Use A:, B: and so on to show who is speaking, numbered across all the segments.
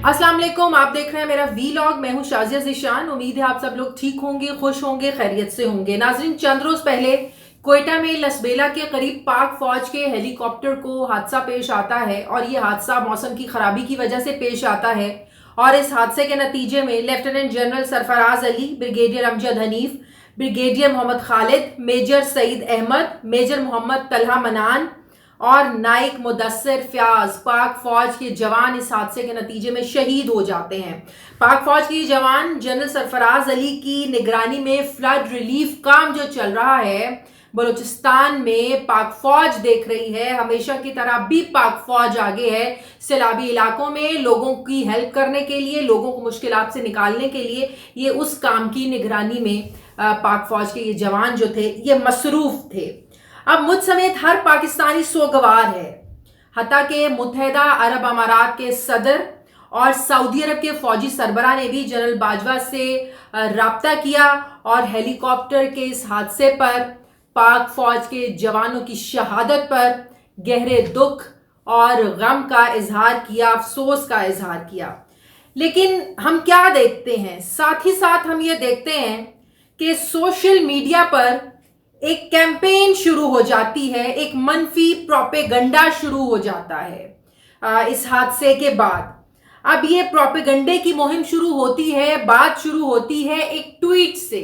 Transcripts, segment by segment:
A: अस्सलाम वालेकुम, आप देख रहे हैं मेरा वीलॉग। मैं हूं शाजिया ज़ीशान। उम्मीद है आप सब लोग ठीक होंगे, खुश होंगे, खैरियत से होंगे। नाज़रीन, चंद रोज पहले क्वेटा में लसबेला के करीब पाक फौज के हेलीकॉप्टर को हादसा पेश आता है और ये हादसा मौसम की खराबी की वजह से पेश आता है। और इस हादसे के नतीजे में lieutenant general Sarfaraz Ali, brigadier Amjad Hanif, brigadier Mohammad Khalid, major Saeed Ahmed, major Mohammad Talha Manan और नाइक मुदस्सिर फ्याज पाक फौज के जवान इस हादसे के नतीजे में शहीद हो जाते हैं। पाक फौज के जवान जनरल सरफराज अली की निगरानी में फ्लड रिलीफ काम जो चल रहा है बलूचिस्तान में, पाक फौज देख रही है। हमेशा की तरह भी पाक फौज आगे है सैलाबी इलाकों में लोगों की हेल्प करने के लिए, लोगों को मुश्किलात से निकालने के लिए। ये उस काम की निगरानी में पाक फौज के ये जवान जो थे ये मसरूफ थे। अब मुझ समेत हर पाकिस्तानी सोगवार है। हत्ता के मुत्तहिदा अरब अमारात के सदर और सऊदी अरब के फौजी सरबराह ने भी जनरल बाजवा से राब्ता किया और हेलीकॉप्टर के इस हादसे पर, पाक फौज के जवानों की शहादत पर गहरे दुख और गम का इजहार किया, अफसोस का इजहार किया। लेकिन हम क्या देखते हैं, साथ ही साथ हम ये देखते हैं कि सोशल मीडिया पर एक कैंपेन शुरू हो जाती है, एक मनफी प्रोपेगंडा शुरू हो जाता है इस हादसे के बाद। अब ये प्रोपेगंडे की मुहिम शुरू होती है, बात शुरू होती है एक ट्वीट से।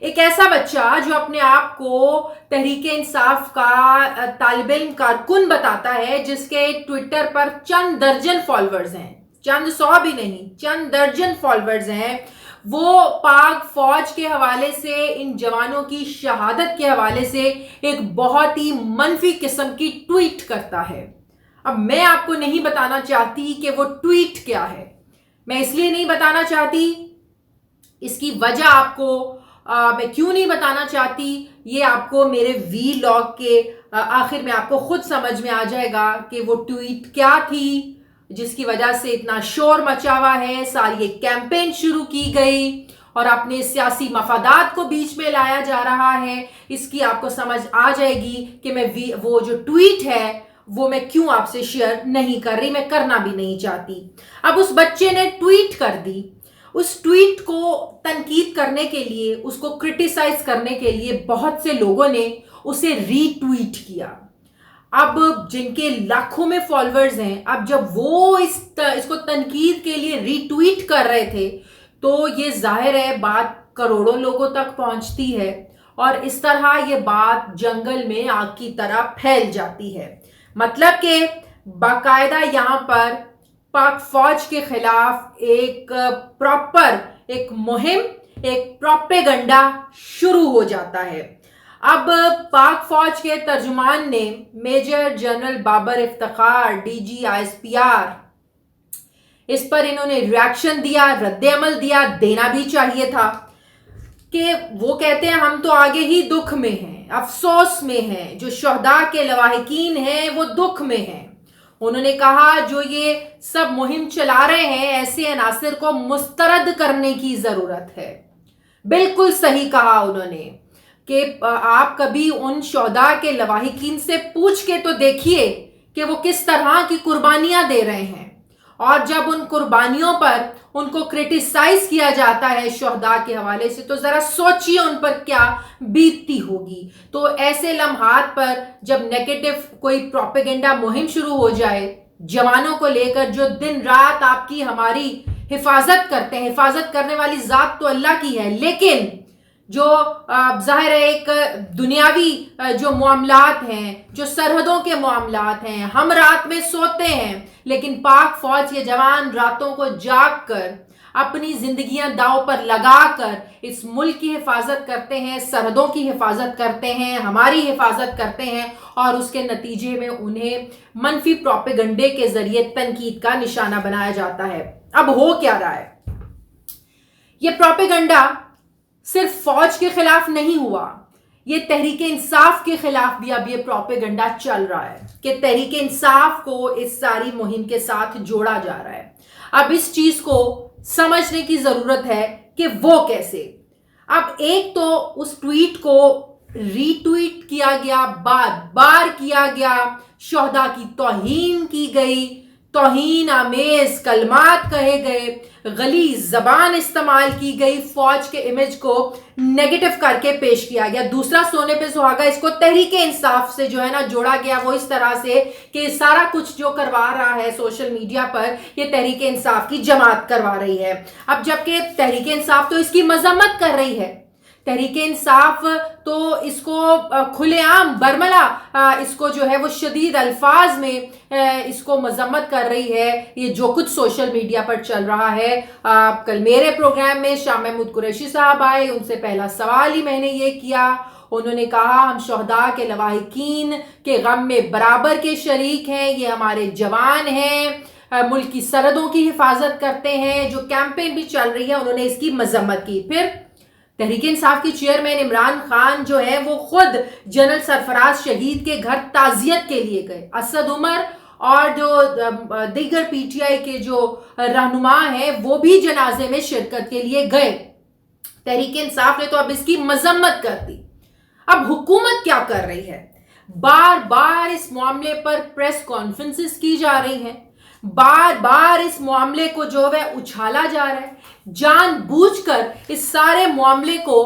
A: एक ऐसा बच्चा जो अपने आप को तहरीक इंसाफ का तालिब इल्म कारकुन बताता है, जिसके ट्विटर पर चंद दर्जन फॉलोअर्स हैं, चंद सौ भी नहीं, चंद दर्जन फॉलोअर्स हैं। वो पाक फौज के हवाले से, इन जवानों की शहादत के हवाले से एक बहुत ही मनफी किस्म की ट्वीट करता है। अब मैं आपको नहीं बताना चाहती कि वो ट्वीट क्या है। मैं इसलिए नहीं बताना चाहती, इसकी वजह आपको मैं क्यों नहीं बताना चाहती, ये आपको मेरे वीलॉग के आखिर में आपको खुद समझ में आ जाएगा कि वो ट्वीट क्या थी जिसकी वजह से इतना शोर मचा हुआ है, सारी एक कैंपेन शुरू की गई और अपने सियासी मफादात को बीच में लाया जा रहा है। इसकी आपको समझ आ जाएगी कि मैं वो जो ट्वीट है वो मैं क्यों आपसे शेयर नहीं कर रही, मैं करना भी नहीं चाहती। अब उस बच्चे ने ट्वीट कर दी। उस ट्वीट को तनकीद करने के लिए, उसको क्रिटिसाइज करने के लिए बहुत से लोगों ने उसे रीट्वीट किया। अब जिनके लाखों में फॉलोअर्स हैं, अब जब वो इसको तनकीद के लिए रीट्वीट कर रहे थे तो ये जाहिर है बात करोड़ों लोगों तक पहुंचती है और इस तरह ये बात जंगल में आग की तरह फैल जाती है। मतलब कि बाकायदा यहाँ पर पाक फौज के खिलाफ एक प्रॉपर एक मुहिम, एक प्रोपेगंडा शुरू हो जाता है। अब पाक फौज के तर्जुमान ने major general Babar Iftikhar, DG ISPR, इस पर इन्होंने रिएक्शन दिया, रद्द अमल दिया, देना भी चाहिए था। कि वो कहते हैं हम तो आगे ही दुख में हैं, अफसोस में हैं, जो शहदा के लवाहिकीन हैं वो दुख में हैं। उन्होंने कहा जो ये सब मुहिम चला रहे हैं, ऐसे अनासिर को मुस्तरद करने की जरूरत है। बिल्कुल सही कहा उन्होंने कि आप कभी उन शहदा के लवाहिकीन से पूछ के तो देखिए कि वो किस तरह की कुर्बानियां दे रहे हैं, और जब उन कुर्बानियों पर उनको क्रिटिसाइज किया जाता है शहदा के हवाले से, तो जरा सोचिए उन पर क्या बीतती होगी। तो ऐसे लम्हात पर जब नेगेटिव कोई प्रोपेगेंडा मुहिम शुरू हो जाए जवानों को लेकर, जो दिन रात आपकी हमारी हिफाजत करते हैं, हिफाजत करने वाली जात तो अल्लाह की है, लेकिन जो जाहिर है एक दुनियावी जो मामलात हैं, जो सरहदों के मामलात हैं, हम रात में सोते हैं लेकिन पाक फौज के जवान रातों को जाग कर अपनी जिंदगियां दांव पर लगाकर इस मुल्क की हिफाजत करते हैं, सरहदों की हिफाजत करते हैं, हमारी हिफाजत करते हैं, और उसके नतीजे में उन्हें मनफी प्रोपेगंडे के जरिए तनकीद का निशाना बनाया जाता है। अब हो क्या रहा है, ये प्रोपेगंडा सिर्फ फौज के खिलाफ नहीं हुआ, ये तहरीक इंसाफ के खिलाफ भी अब ये प्रोपेगंडा चल रहा है कि तहरीक इंसाफ को इस सारी मुहिम के साथ जोड़ा जा रहा है। अब इस चीज को समझने की जरूरत है कि वो कैसे। अब एक तो उस ट्वीट को रीट्वीट किया गया, बार बार किया गया, शोहदा की तौहीन की गई, तौहीन आमेज कलमात कहे गए, गलीज जबान इस्तेमाल की गई, फौज के इमेज को नेगेटिव करके पेश किया गया। दूसरा सोने पे सुहागा, इसको तहरीक इंसाफ से जो है ना जोड़ा गया, वो इस तरह से कि सारा कुछ जो करवा रहा है सोशल मीडिया पर ये तहरीक इंसाफ की जमात करवा रही है। अब जबकि तहरीक इंसाफ तो इसकी मजम्मत कर रही है, तहरीक इंसाफ तो इसको खुलेआम बरमला इसको जो है वो शदीद अल्फाज में इसको मजम्मत कर रही है, ये जो कुछ सोशल मीडिया पर चल रहा है। कल मेरे प्रोग्राम में शाह महमूद कुरैशी साहब आए, उनसे पहला सवाल ही मैंने ये किया, उन्होंने कहा हम शहदा के लवाहिकीन के गम में बराबर के शरीक हैं, ये हमारे जवान हैं, मुल्क की सरहदों की हिफाजत करते हैं। जो कैंपेन भी चल रही है उन्होंने इसकी मजम्मत की। फिर तहरीक इंसाफ की चेयरमैन इमरान खान जो है वो खुद जनरल सरफराज शहीद के घर ताजियत के लिए गए। असद उमर और जो दीगर पीटीआई के जो रहनुमा हैं वो भी जनाजे में शिरकत के लिए गए। तहरीक इंसाफ ने तो अब इसकी मजम्मत कर दी। अब हुकूमत क्या कर रही है, बार बार इस मामले पर प्रेस कॉन्फ्रेंसेस की जा रही हैं, बार बार इस मामले को जो है उछाला जा रहा है, जानबूझकर इस सारे मामले को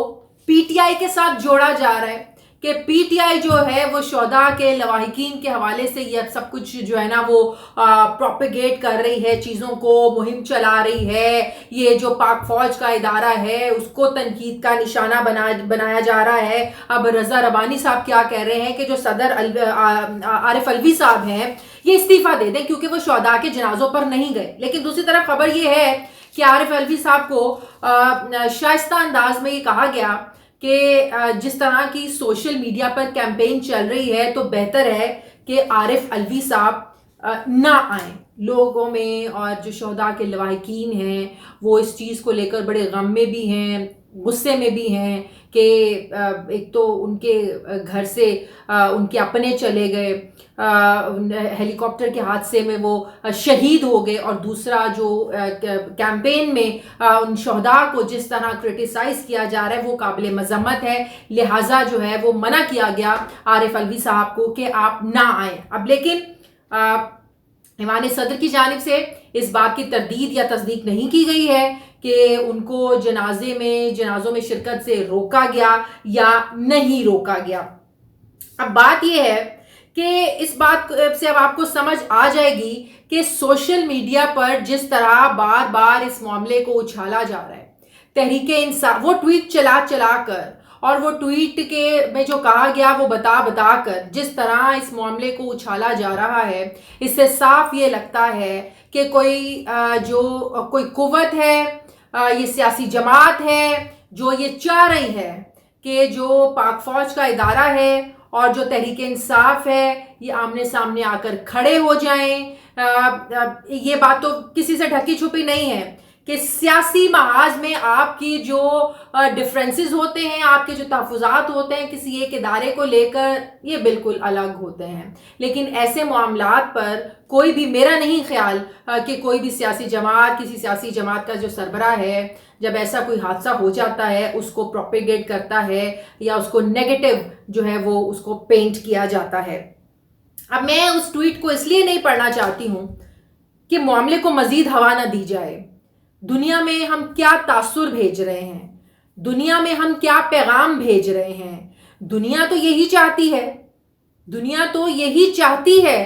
A: पीटीआई के साथ जोड़ा जा रहा है कि पीटीआई जो है वो शहदा के लवाहिकीन के हवाले से ये सब कुछ जो है ना वो प्रोपेगेट कर रही है, चीज़ों को मुहिम चला रही है। ये जो पाक फौज का इदारा है उसको तनकीद का निशाना बनाया जा रहा है। अब रज़ा रबानी साहब क्या कह रहे हैं कि जो सदर आरिफ अलवी साहब हैं ये इस्तीफ़ा दे दें क्योंकि वो शहदा के जनाजों पर नहीं गए। लेकिन दूसरी तरफ खबर ये है कि आरिफ अलवी साहब को शाइस्ता अंदाज में ये कहा गया कि जिस तरह की सोशल मीडिया पर कैंपेन चल रही है तो बेहतर है कि आरिफ अलवी साहब ना आए लोगों में, और जो शहदा के लवाहिकीन हैं वो इस चीज़ को लेकर बड़े गम में भी हैं, गुस्से में भी हैं कि एक तो उनके घर से उनके अपने चले गए, हेलीकॉप्टर के हादसे में वो शहीद हो गए, और दूसरा जो कैंपेन में उन शहदा को जिस तरह क्रिटिसाइज़ किया जा रहा है वो काबिल मजम्मत है। लिहाजा जो है वो मना किया गया आरिफ अलवी साहब को कि आप ना आएँ। अब लेकिन ईवान सदर की जानिब से इस बात की तरदीद या तस्दीक नहीं की गई है कि उनको जनाजों में शिरकत से रोका गया या नहीं रोका गया। अब बात यह है कि इस बात से अब आपको समझ आ जाएगी कि सोशल मीडिया पर जिस तरह बार बार इस मामले को उछाला जा रहा है, तहरीक इंसाफ वो ट्वीट चला कर और वो ट्वीट के में जो कहा गया वो बता कर जिस तरह इस मामले को उछाला जा रहा है, इससे साफ ये लगता है कि कोई कुव्वत है, ये सियासी जमात है जो ये चाह रही है कि जो पाक फौज का इदारा है और जो तहरीक इंसाफ है ये आमने सामने आकर खड़े हो जाएं। ये बात तो किसी से ढकी छुपी नहीं है कि सियासी महाज में आपकी जो डिफरेंसेस होते हैं, आपके जो तहफ़्फ़ुज़ात होते हैं किसी एक इदारे को लेकर, ये बिल्कुल अलग होते हैं। लेकिन ऐसे मामलात पर कोई भी, मेरा नहीं ख्याल कि कोई भी सियासी जमात, किसी सियासी जमात का जो सरबराह है, जब ऐसा कोई हादसा हो जाता है उसको प्रोपेगेट करता है या उसको नेगेटिव जो है वो उसको पेंट किया जाता है। अब मैं उस ट्वीट को इसलिए नहीं पढ़ना चाहती हूँ कि मामले को मज़ीद हवा ना दी जाए। दुनिया में हम क्या तासुर भेज रहे हैं, दुनिया में हम क्या पैगाम भेज रहे हैं। दुनिया तो यही चाहती है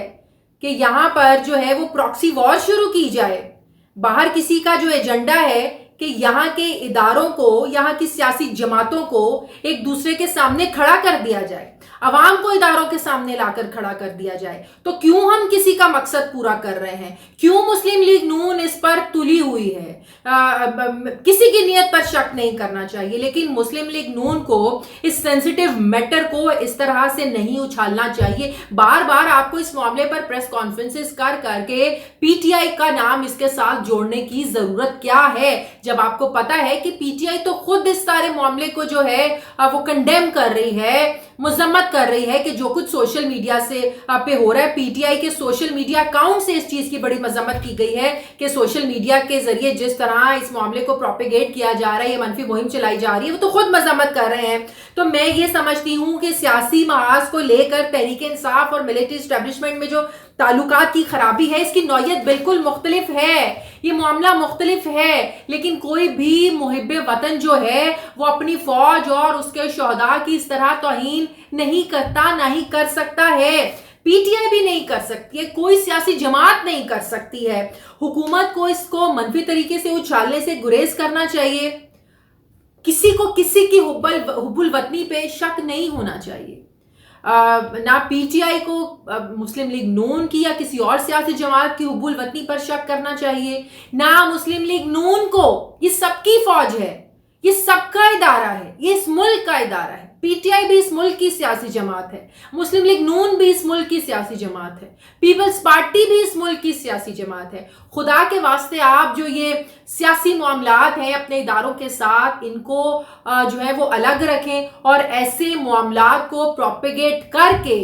A: कि यहाँ पर जो है वो प्रॉक्सी वॉर शुरू की जाए। बाहर किसी का जो एजेंडा है कि यहाँ के इदारों को, यहाँ की सियासी जमातों को एक दूसरे के सामने खड़ा कर दिया जाए, अवाम को इदारों के सामने लाकर खड़ा कर दिया जाए। तो क्यों हम किसी का मकसद पूरा कर रहे हैं? क्यों मुस्लिम लीग नून इस पर तुली हुई है? किसी की नीयत पर शक नहीं करना चाहिए, लेकिन मुस्लिम लीग नून को इस सेंसिटिव मैटर को इस तरह से नहीं उछालना चाहिए। बार बार आपको इस मामले पर प्रेस कॉन्फ्रेंसेस करके पीटीआई का नाम इसके साथ जोड़ने की जरूरत क्या है, जब आपको पता है कि पीटीआई तो खुद इस सारे मामले को जो है वो कंडेम कर रही है, मजम्मत कर रही है कि जो कुछ सोशल मीडिया से पे हो रहा है। पीटीआई के सोशल मीडिया अकाउंट से इस चीज की बड़ी मजम्मत की गई है कि सोशल मीडिया के जरिए जिस तरह इस मामले को प्रोपेगेट किया जा रहा है, ये मनफी मुहिम चलाई जा रही है, वो तो खुद मजम्मत कर रहे हैं। تو میں یہ سمجھتی ہوں کہ سیاسی محاذ کو لے کر تحریک انصاف اور ملٹری اسٹیبلشمنٹ میں جو تعلقات کی خرابی ہے اس کی نوعیت بالکل مختلف ہے، یہ معاملہ مختلف ہے، لیکن کوئی بھی محب وطن جو ہے وہ اپنی فوج اور اس کے شہداء کی اس طرح توہین نہیں کرتا، نہ ہی کر سکتا ہے۔ پی ٹی آئی بھی نہیں کر سکتی ہے، کوئی سیاسی جماعت نہیں کر سکتی ہے۔ حکومت کو اس کو منفی طریقے سے اچھالنے سے گریز کرنا چاہیے۔ کسی کو کسی کی حب الوطنی پہ شک نہیں ہونا چاہیے، نہ پی ٹی آئی کو مسلم لیگ نون کی یا کسی اور سیاسی جماعت کی حب الوطنی پر شک کرنا چاہیے، نہ مسلم لیگ نون کو۔ یہ سب کی فوج ہے، یہ سب کا ادارہ ہے، یہ اس ملک کا ادارہ ہے۔ پی ٹی آئی بھی اس ملک کی سیاسی جماعت ہے، مسلم لیگ نون بھی اس ملک کی سیاسی جماعت ہے، پیپلز پارٹی بھی اس ملک کی سیاسی جماعت ہے۔ خدا کے واسطے آپ جو یہ سیاسی معاملات ہیں اپنے اداروں کے ساتھ ان کو جو ہے وہ الگ رکھیں اور ایسے معاملات کو پروپیگیٹ کر کے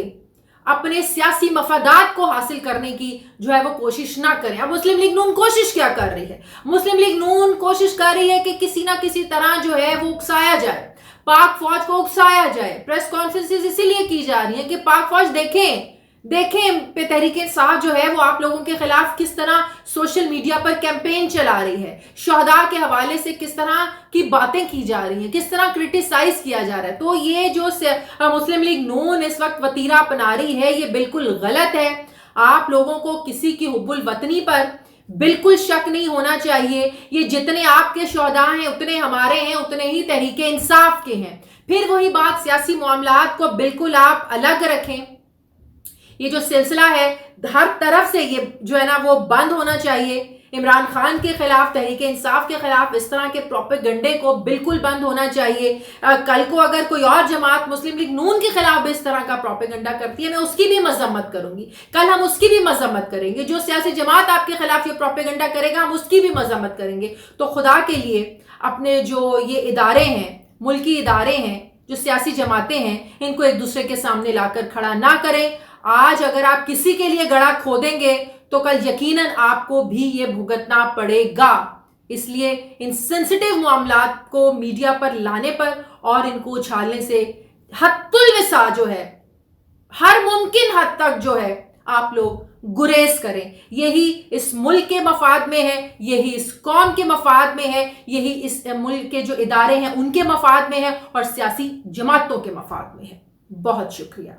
A: اپنے سیاسی مفادات کو حاصل کرنے کی جو ہے وہ کوشش نہ کریں۔ اب مسلم لیگ نون کوشش کیا کر رہی ہے؟ مسلم لیگ نون کوشش کر رہی ہے کہ کسی نہ کسی طرح جو ہے وہ اکسایا جائے، پاک فوج کو اکسایا جائے۔ پریس کانفرنسز اسی لیے کی جا رہی ہیں کہ پاک فوج دیکھیں پہ تحریک انصاف جو ہے وہ آپ لوگوں کے خلاف کس طرح سوشل میڈیا پر کیمپین چلا رہی ہے، شہداء کے حوالے سے کس طرح کی باتیں کی جا رہی ہیں، کس طرح کرٹیسائز کیا جا رہا ہے۔ تو یہ جو مسلم لیگ نون اس وقت وتیرہ اپنا رہی ہے یہ بالکل غلط ہے۔ آپ لوگوں کو کسی کی حب الوطنی پر بالکل شک نہیں ہونا چاہیے۔ یہ جتنے آپ کے شہداء ہیں اتنے ہمارے ہیں، اتنے ہی تحریک انصاف کے ہیں۔ پھر وہی بات، سیاسی معاملات کو بالکل آپ الگ رکھیں۔ یہ جو سلسلہ ہے ہر طرف سے یہ جو ہے نا وہ بند ہونا چاہیے۔ عمران خان کے خلاف، تحریک انصاف کے خلاف اس طرح کے پروپیگنڈے کو بالکل بند ہونا چاہیے۔ کل کو اگر کوئی اور جماعت مسلم لیگ نون کے خلاف بھی اس طرح کا پروپیگنڈا کرتی ہے میں اس کی بھی مذمت کروں گی، کل ہم اس کی بھی مذمت کریں گے۔ جو سیاسی جماعت آپ کے خلاف یہ پروپیگنڈا کرے گا ہم اس کی بھی مذمت کریں گے۔ تو خدا کے لیے اپنے جو یہ ادارے ہیں، ملکی ادارے ہیں، جو سیاسی جماعتیں ہیں، ان کو ایک دوسرے کے سامنے لا کر کھڑا نہ کریں۔ آج اگر آپ کسی کے لیے گڑھا کھودیں گے تو کل یقیناً آپ کو بھی یہ بھگتنا پڑے گا۔ اس لیے ان سینسٹیو معاملات کو میڈیا پر لانے پر اور ان کو اچھالنے سے حد الوسع جو ہے، ہر ممکن حد تک جو ہے آپ لوگ گریز کریں۔ یہی اس ملک کے مفاد میں ہے، یہی اس قوم کے مفاد میں ہے، یہی اس ملک کے جو ادارے ہیں ان کے مفاد میں ہے اور سیاسی جماعتوں کے مفاد میں ہے۔ بہت شکریہ۔